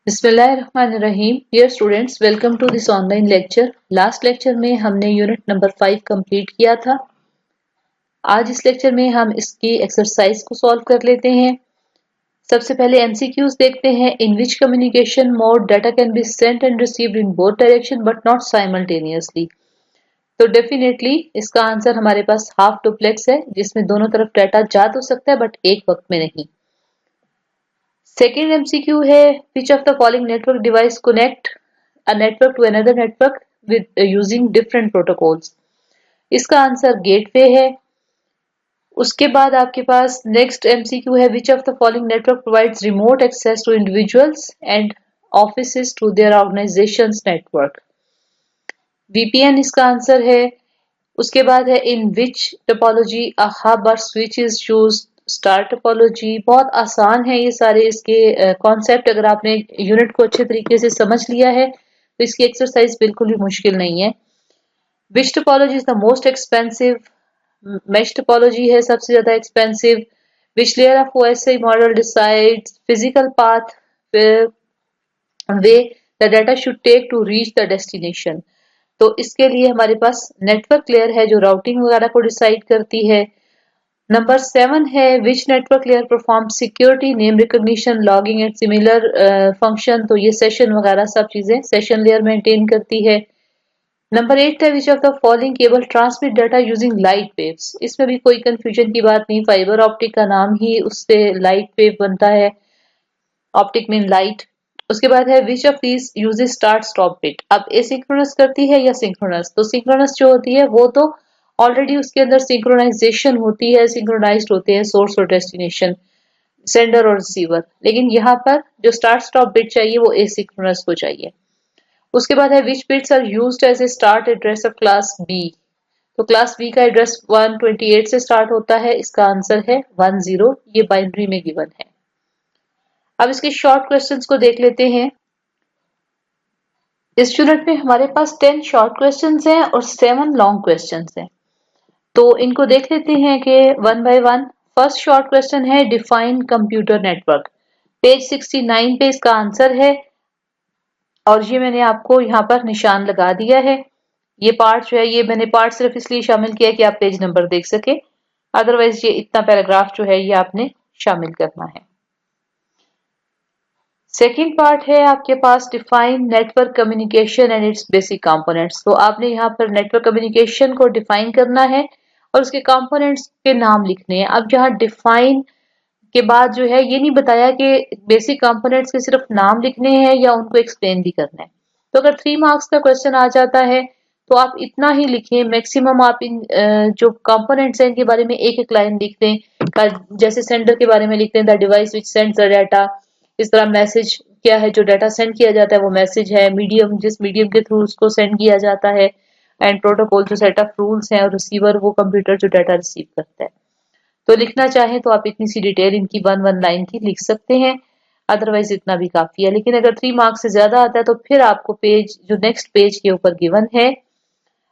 बिस्मिल्लाहिर्रहमानिर्रहीम। Dear students, welcome to this online lecture. Last lecture में हमने यूनिट नंबर 5 कंप्लीट किया था। आज इस लेक्चर में हम इसकी एक्सरसाइज को सॉल्व कर लेते हैं। सबसे पहले एमसीक्यूज देखते हैं। In which communication mode data can be sent and received in both direction but not simultaneously. तो डेफिनेटली इसका आंसर हमारे पास हाफ डुप्लेक्स है, जिसमें दोनों तरफ डाटा जा तो सकता है बट एक वक्त में नहीं। सेकेंड एमसीक्यू है, which of the following network device connect a network to another network with using different protocols। इसका आंसर गेटवे है। उसके बाद आपके पास नेक्स्ट एमसीक्यू है, which of the following network provides remote access to individuals and offices to their organizations network. VPN इसका answer है। उसके बाद है, in which topology a hub और switch is used. Star topology. बहुत आसान है ये सारे इसके कॉन्सेप्ट। अगर आपने यूनिट को अच्छे तरीके से समझ लिया है तो इसकी एक्सरसाइज बिल्कुल भी मुश्किल नहीं है। Which topology is the most expensive. Mesh topology है सबसे ज्यादा expensive. Which layer of OSI model decides physical path way the data should take to reach the destination. तो इसके लिए हमारे पास नेटवर्क लेयर है जो राउटिंग वगैरह को डिसाइड करती है। नंबर 7 है, which network layer perform security name recognition logging and similar function. तो ये सेशन वगैरह सब चीजें सेशन लेयर मेंटेन करती है। नंबर 8 है, which of the following cable transmit data using light waves. इसमें भी कोई कंफ्यूजन की बात नहीं, फाइबर ऑप्टिक का नाम ही उससे लाइट वेव बनता है। Optic mean light. उसके बाद है, which of these uses start stop bit. अब एसिंक्रोनस करती है या सिंक्रोनस। तो सिंक्रोनस जो होती है वो तो ऑलरेडी उसके अंदर सिंक्रोनाइजेशन होती है, सिंक्रोनाइज्ड होते हैं सोर्स और डेस्टिनेशन, सेंडर और रिसीवर। लेकिन यहाँ पर जो स्टार्ट स्टॉप बिट चाहिए वो एसिंक्रोनस को चाहिए। उसके बाद है, which bits are used as a start address of class B. तो क्लास बी का एड्रेस 128 से स्टार्ट होता है। इसका आंसर है 10। ये बाइनरी में गिवन है। अब इसके शॉर्ट क्वेश्चंस को देख लेते हैं। इस यूनिट में हमारे पास 10 शॉर्ट क्वेश्चंस हैं और 7 लॉन्ग क्वेश्चंस हैं। तो इनको देख लेते हैं कि one by one. First short question है, डिफाइन कंप्यूटर नेटवर्क। पेज 69 पे इसका आंसर है और ये मैंने आपको यहाँ पर निशान लगा दिया है। ये पार्ट जो है, ये मैंने पार्ट सिर्फ इसलिए शामिल किया कि आप पेज नंबर देख सके। अदरवाइज ये इतना पैराग्राफ जो है ये आपने शामिल करना है। सेकेंड पार्ट है आपके पास, define network communication and its basic components. तो आपने यहाँ पर नेटवर्क कम्युनिकेशन को डिफाइन करना है और उसके कंपोनेंट्स के नाम लिखने हैं। अब जहाँ डिफाइन के बाद जो है, ये नहीं बताया कि बेसिक कंपोनेंट्स के सिर्फ नाम लिखने हैं या उनको एक्सप्लेन भी करना है। तो अगर 3 मार्क्स का क्वेश्चन आ जाता है तो आप इतना ही लिखें। मैक्सिमम आप इन जो कंपोनेंट्स हैं इनके बारे में एक एक लाइन लिख दें। जैसे सेंडर के बारे में लिख दें, the device which sends the data. इस तरह मैसेज क्या है, जो डाटा सेंड किया जाता है वो मैसेज है। मीडियम, जिस मीडियम के थ्रू उसको सेंड किया जाता है। एंड प्रोटोकॉल, जो सेट ऑफ रूल्स हैं। और रिसीवर, वो कंप्यूटर जो डाटा रिसीव करता है। तो लिखना चाहें तो आप इतनी सी डिटेल इनकी 1 लाइन की लिख सकते हैं। अदरवाइज इतना भी काफी है। लेकिन अगर 3 मार्क्स से ज्यादा आता है तो फिर आपको पेज, जो नेक्स्ट पेज के ऊपर गिवन है,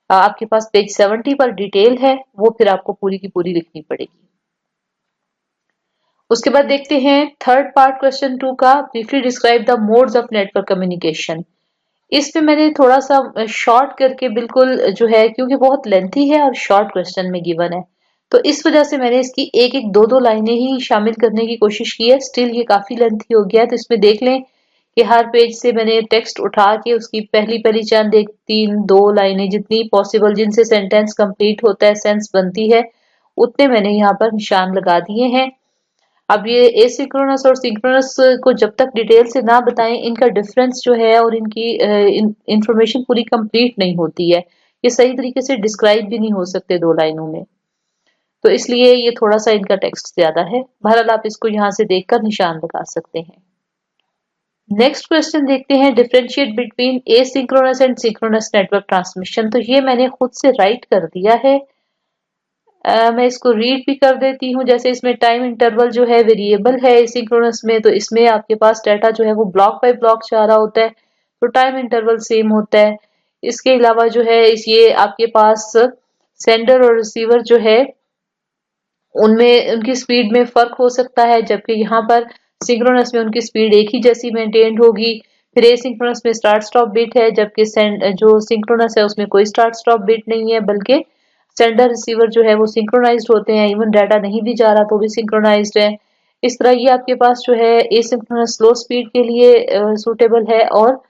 आपके पास पेज 70 पर डिटेल है, वो फिर आपको पूरी की पूरी लिखनी पड़ेगी। उसके बाद देखते हैं थर्ड पार्ट क्वेश्चन 2 का, briefly describe the modes of network communication. इसमें मैंने थोड़ा सा शॉर्ट करके बिल्कुल जो है, क्योंकि बहुत लेंथी है और शॉर्ट क्वेश्चन में गिवन है, तो इस वजह से मैंने इसकी एक एक दो लाइनें ही शामिल करने की कोशिश की है। स्टिल ये काफी लेंथी हो गया है। तो इसमें देख लें कि हर पेज से मैंने टेक्स्ट उठा के उसकी पहली पहली चंद 1-3-2 लाइनें जितनी पॉसिबल, जिनसे सेंटेंस कंप्लीट होता है, सेंस बनती है, उतने मैंने यहाँ पर निशान लगा दिए हैं। अब ये एसिंक्रोनस और सिंक्रोनस को जब तक डिटेल से ना बताएं, इनका डिफरेंस जो है और इनकी इंफॉर्मेशन पूरी कंप्लीट नहीं होती है। ये सही तरीके से डिस्क्राइब भी नहीं हो सकते 2 लाइनों में। तो इसलिए ये थोड़ा सा इनका टेक्स्ट ज्यादा है। बहरहाल आप इसको यहाँ से देखकर निशान लगा सकते हैं। नेक्स्ट क्वेश्चन देखते हैं, differentiate between asynchronous and synchronous network transmission. तो ये मैंने खुद से राइट कर दिया है। मैं इसको रीड भी कर देती हूँ। जैसे इसमें टाइम इंटरवल जो है वेरिएबल है एसिंक्रोनस में, तो इसमें आपके पास डाटा जो है वो ब्लॉक बाय ब्लॉक जा रहा होता है, तो टाइम इंटरवल सेम होता है। इसके अलावा जो है ये आपके पास सेंडर और रिसीवर जो है उनमें, उनकी स्पीड में फर्क हो सकता है, जबकि यहाँ पर सिंक्रोनस में उनकी स्पीड एक ही जैसी मेंटेन्ड होगी। फिर एसिंक्रोनस में स्टार्ट स्टॉप बिट है, जबकि जो सिंक्रोनस है उसमें कोई स्टार्ट स्टॉप बिट नहीं है, बल्कि सेंडर रिसीवर जो है वो सिंक्रोनाइज्ड होते हैं। इवन डाटा नहीं भी जा रहा तो भी सिंक्रोनाइज्ड है। इस तरह ये आपके पास जो है एसिंक्रोनस स्लो स्पीड के लिए सूटेबल है, और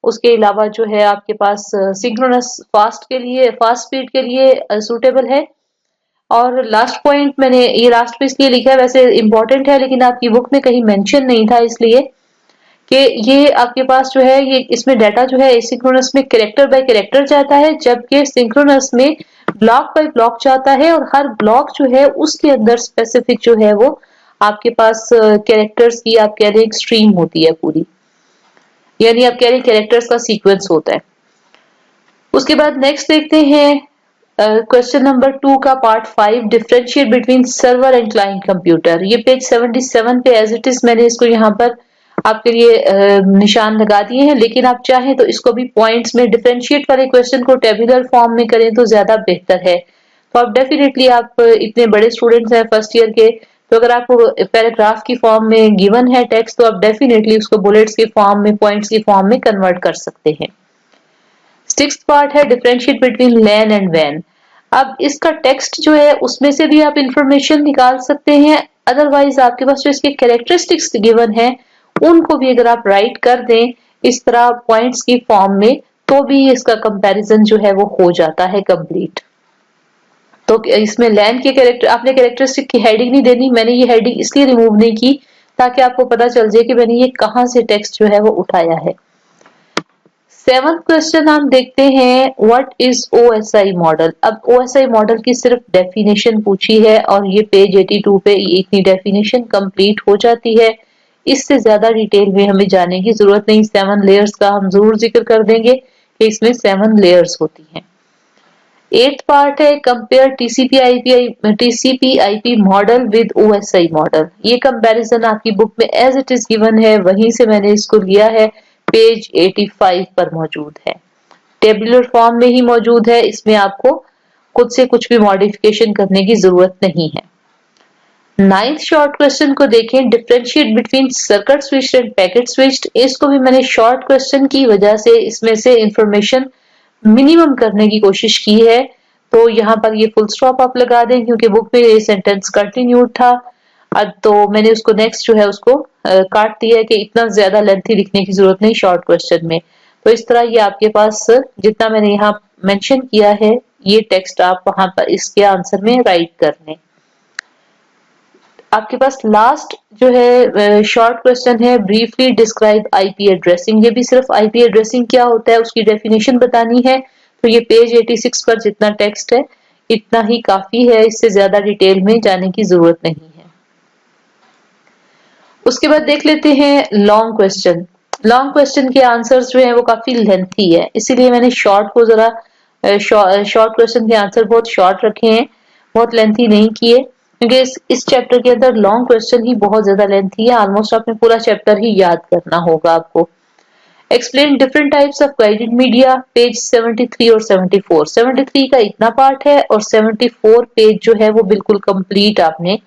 उसके अलावा जो है आपके पास सिंक्रोनस फास्ट स्पीड के लिए सूटेबल है। और लास्ट पॉइंट मैंने ये लास्ट पे इसलिए लिखा है, वैसे इंपॉर्टेंट है लेकिन आपकी बुक में कहीं मेंशन नहीं था, इसलिए कि ये आपके पास जो है ये इसमें डाटा जो है एसिंक्रोनस में कैरेक्टर बाय कैरेक्टर जाता है, जबकि सिंक्रोनस में ब्लॉक बाय ब्लॉक जाता है, और हर ब्लॉक जो है उसके अंदर स्पेसिफिक जो है वो आपके पास कैरेक्टर्स की आप कह रहे हैं स्ट्रीम होती है पूरी, यानी आप कह रहे हैं कैरेक्टर्स का सीक्वेंस होता है। उसके बाद नेक्स्ट देखते हैं क्वेश्चन नंबर 2 का part 5, differentiate between server and client computer. ये पेज 77 पे एज इट इज मैंने इसको यहाँ पर आपके लिए निशान लगा दिए हैं, लेकिन आप चाहें तो इसको भी पॉइंट्स में डिफरेंशिएट वाले क्वेश्चन को टेबुलर फॉर्म में करें तो ज्यादा बेहतर है। तो आप डेफिनेटली आप इतने बड़े स्टूडेंट्स हैं फर्स्ट ईयर के, तो अगर आपको पैराग्राफ की फॉर्म में गिवन है टेक्स्ट तो आप डेफिनेटली उसको बुलेट्स की फॉर्म में, पॉइंट्स की फॉर्म में कन्वर्ट कर सकते हैं। सिक्स्थ पार्ट है डिफरेंशिएट बिटवीन लैन एंड वैन। अब इसका टेक्स्ट जो है उसमें से भी आप इंफॉर्मेशन निकाल सकते हैं, अदरवाइज आपके पास जो इसके कैरेक्टरिस्टिक्स गिवन है उनको भी अगर आप राइट कर दें इस तरह पॉइंट्स की फॉर्म में, तो भी इसका कंपैरिजन जो है वो हो जाता है कंप्लीट। तो इसमें लैन के कैरेक्टर आपने कैरेक्टरिस्टिक की हेडिंग नहीं देनी, मैंने ये हेडिंग इसलिए रिमूव नहीं की ताकि आपको पता चल जाए कि मैंने ये कहां से टेक्स्ट जो है वो उठाया है। सेवंथ क्वेश्चन हम देखते हैं, व्हाट इज ओएसआई मॉडल। अब ओएसआई मॉडल की सिर्फ डेफिनेशन पूछी है और ये पेज 82 पे इतनी डेफिनेशन कंप्लीट हो जाती है। इससे ज्यादा डिटेल में हमें जाने की जरूरत नहीं। 7 लेयर्स का हम जरूर जिक्र कर देंगे कि इसमें 7 लेयर्स होती हैं। 8th पार्ट है compare TCP IP model with OSI model. ये कंपैरिजन आपकी बुक में एज इट इज गिवन है, वहीं से मैंने इसको लिया है, पेज 85 पर मौजूद है, टेबुलर फॉर्म में ही मौजूद है, इसमें आपको खुद से कुछ भी मॉडिफिकेशन करने की जरूरत नहीं है। 9th शॉर्ट क्वेश्चन को देखें, differentiate between circuit switched end packet switched. इसको भी मैंने शॉर्ट क्वेश्चन की वजह से इसमें से इंफॉर्मेशन मिनिमम करने की कोशिश की है, तो यहाँ पर ये फुल स्टॉप आप लगा दें क्योंकि बुक में ये सेंटेंस कंटिन्यूड था। अब तो मैंने उसको नेक्स्ट जो है उसको काट दिया है कि इतना ज्यादा लेंथी लिखने की जरूरत नहीं शॉर्ट क्वेश्चन में। तो इस तरह ये आपके पास जितना मैंने यहाँ मेंशन किया है ये टेक्स्ट आप वहां पर इसके आंसर में राइट कर लें। आपके पास लास्ट जो है शॉर्ट क्वेश्चन है, ब्रीफली डिस्क्राइब आईपी एड्रेसिंग। ये भी सिर्फ आईपी एड्रेसिंग क्या होता है उसकी डेफिनेशन बतानी है। तो ये पेज 86 पर जितना टेक्स्ट है इतना ही काफी है, इससे ज्यादा डिटेल में जाने की जरूरत नहीं है। उसके बाद देख लेते हैं लॉन्ग क्वेश्चन। लॉन्ग क्वेश्चन के आंसर्स जो है वो काफी लेंथी है, इसीलिए मैंने शॉर्ट को जरा शॉर्ट क्वेश्चन के आंसर बहुत शॉर्ट रखे हैं, बहुत लेंथी नहीं किए, क्योंकि इस चैप्टर के अंदर लॉन्ग क्वेश्चन ही बहुत ज्यादा लेंथी है। ऑलमोस्ट आपने पूरा चैप्टर ही याद करना होगा आपको। Explain different types of guided media, page 73 और 74। 73 का इतना पार्ट है और 74 पेज जो है वो बिल्कुल कंप्लीट आपने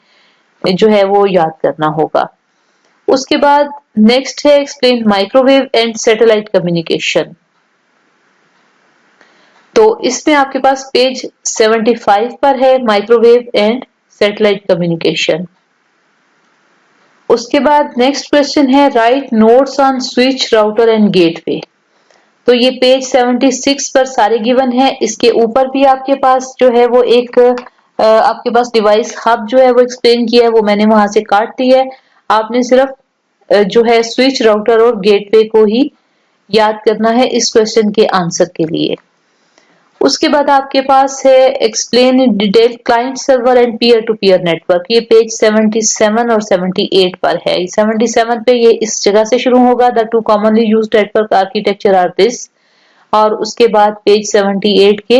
जो है वो याद करना होगा। उसके बाद नेक्स्ट है explain microwave and satellite communication. तो इसमें आपके पास पेज 75 पर है माइक्रोवेव एंड सैटेलाइट कम्युनिकेशन। उसके बाद नेक्स्ट क्वेश्चन है right notes on switch router and gateway. तो ये पेज 76 पर सारे गिवन है। इसके ऊपर भी आपके पास जो है वो एक आपके पास डिवाइस हब जो है वो एक्सप्लेन किया है, वो मैंने वहां से काट दी है। आपने सिर्फ जो है स्विच राउटर और गेटवे को ही याद करना है इस क्वेश्चन के आंसर के लिए। उसके बाद आपके पास है explain in detail client server and peer to peer network. ये पेज 77 और 78 पर है। 77 पे ये इस जगह से शुरू होगा, the two commonly used network architecture are this, और उसके बाद पेज 78 के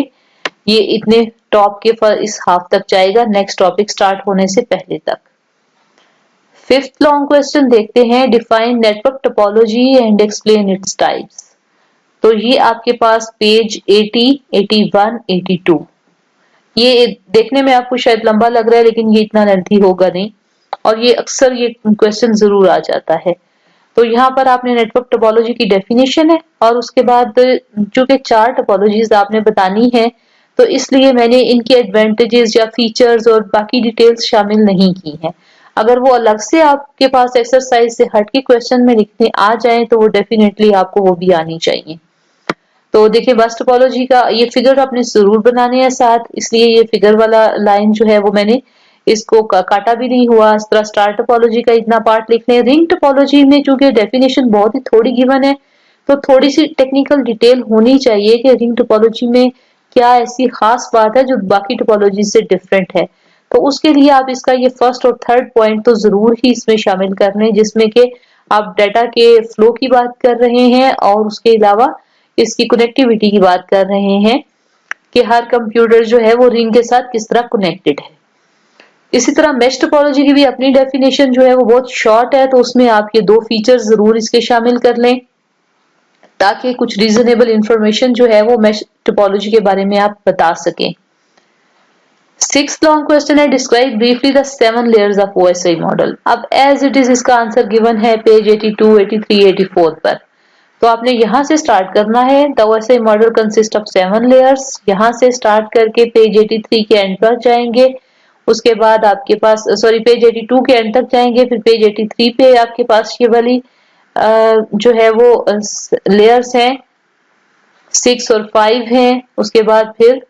ये इतने टॉप के इस हाफ तक जाएगा, नेक्स्ट टॉपिक स्टार्ट होने से पहले तक। 5th लॉन्ग क्वेश्चन देखते हैं, define network topology and explain its types. तो ये आपके पास पेज 80, 81, 82। ये देखने में आपको शायद लंबा लग रहा है लेकिन ये इतना लेंथी होगा नहीं। और ये अक्सर ये क्वेश्चन जरूर आ जाता है। तो यहाँ पर आपने नेटवर्क टोपोलॉजी की डेफिनेशन है और उसके बाद चूंकि 4 टोपोलॉजीज आपने बतानी है, तो इसलिए मैंने इनके एडवांटेजेस या फीचर्स और बाकी डिटेल्स शामिल नहीं की हैं। अगर वो अलग से आपके पास एक्सरसाइज से हट के क्वेश्चन में लिखने आ जाए तो वो डेफिनेटली आपको वो भी आनी चाहिए। तो देखिए बस टोपोलॉजी का ये फिगर आपने जरूर बनाने हैं साथ, इसलिए ये फिगर वाला लाइन जो है वो मैंने इसको काटा भी नहीं हुआ। इस तरह स्टार टोपोलॉजी का इतना पार्ट लिख लें। रिंग टोपोलॉजी में चूंकि डेफिनेशन बहुत ही थोड़ी गिवन है, तो थोड़ी सी टेक्निकल डिटेल होनी चाहिए कि रिंग टोपोलॉजी में क्या ऐसी खास बात है जो बाकी टोपोलॉजी से डिफरेंट है। तो उसके लिए आप इसका ये फर्स्ट और थर्ड पॉइंट तो जरूर ही इसमें शामिल कर लें, जिसमें कि आप डाटा के फ्लो की बात कर रहे हैं और उसके अलावा इसकी कनेक्टिविटी की बात कर रहे हैं कि हर कंप्यूटर जो है वो रिंग के साथ किस तरह कनेक्टेड है। इसी तरह मेश टोपोलॉजी की भी अपनी डेफिनेशन जो है वो बहुत शॉर्ट है, तो उसमें आप ये 2 फीचर्स जरूर इसके शामिल कर लें ताकि कुछ रीजनेबल इंफॉर्मेशन जो है वो मेश टोपोलॉजी के बारे में आप बता सकें। 6th लॉन्ग क्वेश्चन है, describe briefly the 7 layers of OSI model. अब एज इट इज इसका आंसर गिवन है पेज 82, 83, 84 पर। तो आपने यहाँ से स्टार्ट करना है। The OSI model consist of 7 layers. यहाँ से स्टार्ट करके पेज 83 के एंड पर जाएंगे। उसके बाद आपके पास पेज 82 के एंड तक जाएंगे, फिर पेज 83 पे आपके पास ये वाली जो है वो लेयर्स हैं 6 और 5 हैं। उसके बाद फिर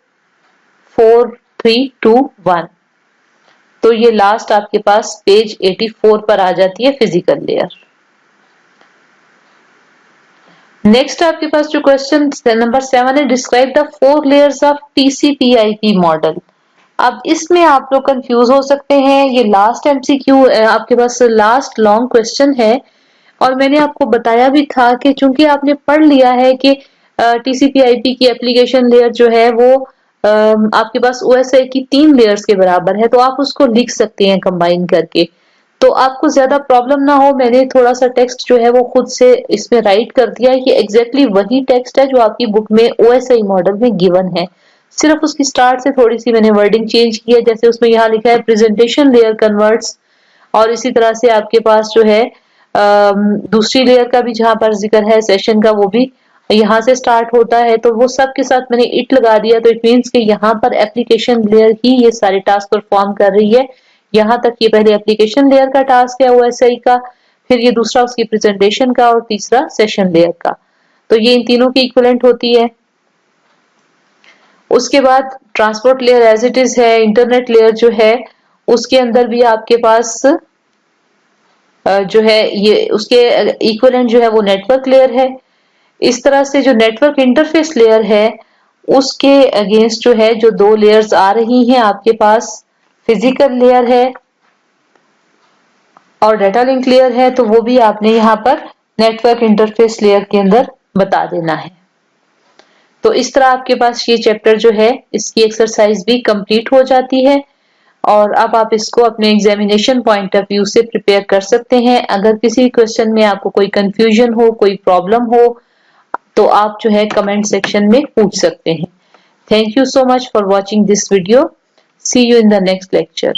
4, 3, 2, 1। तो ये लास्ट आपके पास पेज 84 पर आ जाती है फिजिकल लेयर। नेक्स्ट आपके पास जो क्वेश्चन नंबर 7 है, describe the 4 layers of टीसीपी/आईपी model. अब इसमें आप लोग कंफ्यूज हो सकते हैं। ये लास्ट एमसीक्यू आपके पास लास्ट लॉन्ग क्वेश्चन है और मैंने आपको बताया भी था कि चूंकि आपने पढ़ लिया है कि टीसीपी/आईपी की एप्लीकेशन लेयर जो है वो आपके पास ओएसआई की 3 लेयर्स के बराबर है, तो आप उसको लिख सकते हैं कंबाइन करके। तो आपको ज्यादा प्रॉब्लम ना हो, मैंने थोड़ा सा टेक्स्ट जो है वो खुद से इसमें राइट कर दिया है कि एग्जैक्टली वही टेक्स्ट है जो आपकी बुक में ओएसआई मॉडल में गिवन है। सिर्फ उसकी स्टार्ट से थोड़ी सी मैंने वर्डिंग चेंज की है। जैसे उसमें यहाँ लिखा है प्रेजेंटेशन लेयर कन्वर्ट्स, और इसी तरह से आपके पास जो है दूसरी लेयर का भी जहां पर जिक्र है सेशन का, वो भी यहाँ से स्टार्ट होता है। तो वो सब के साथ मैंने इट लगा दिया, तो इट मीन्स कि यहाँ पर एप्लीकेशन लेयर ही ये सारे टास्क परफॉर्म कर रही है। यहाँ तक ये पहले एप्लीकेशन लेयर का टास्क है ओएसआई का, फिर ये दूसरा उसकी प्रेजेंटेशन का और तीसरा सेशन लेयर का। तो ये इन तीनों की इक्विवेलेंट होती है। उसके बाद transport layer as it is है। इंटरनेट लेयर जो है उसके अंदर भी आपके पास जो है ये उसके इक्विवेलेंट जो है वो नेटवर्क लेयर है। इस तरह से जो नेटवर्क इंटरफेस लेयर है उसके अगेंस्ट जो है जो 2 लेयर्स आ रही हैं आपके पास, फिजिकल लेयर है और डाटा लिंक लेयर है, तो वो भी आपने यहाँ पर नेटवर्क इंटरफेस लेयर के अंदर बता देना है। तो इस तरह आपके पास ये चैप्टर जो है इसकी एक्सरसाइज भी कंप्लीट हो जाती है और अब आप इसको अपने एग्जामिनेशन पॉइंट ऑफ व्यू से प्रिपेयर कर सकते हैं। अगर किसी क्वेश्चन में आपको कोई कंफ्यूजन हो, कोई प्रॉब्लम हो, तो आप जो है कमेंट सेक्शन में पूछ सकते हैं। Thank you so much for watching this video. See you in the next lecture.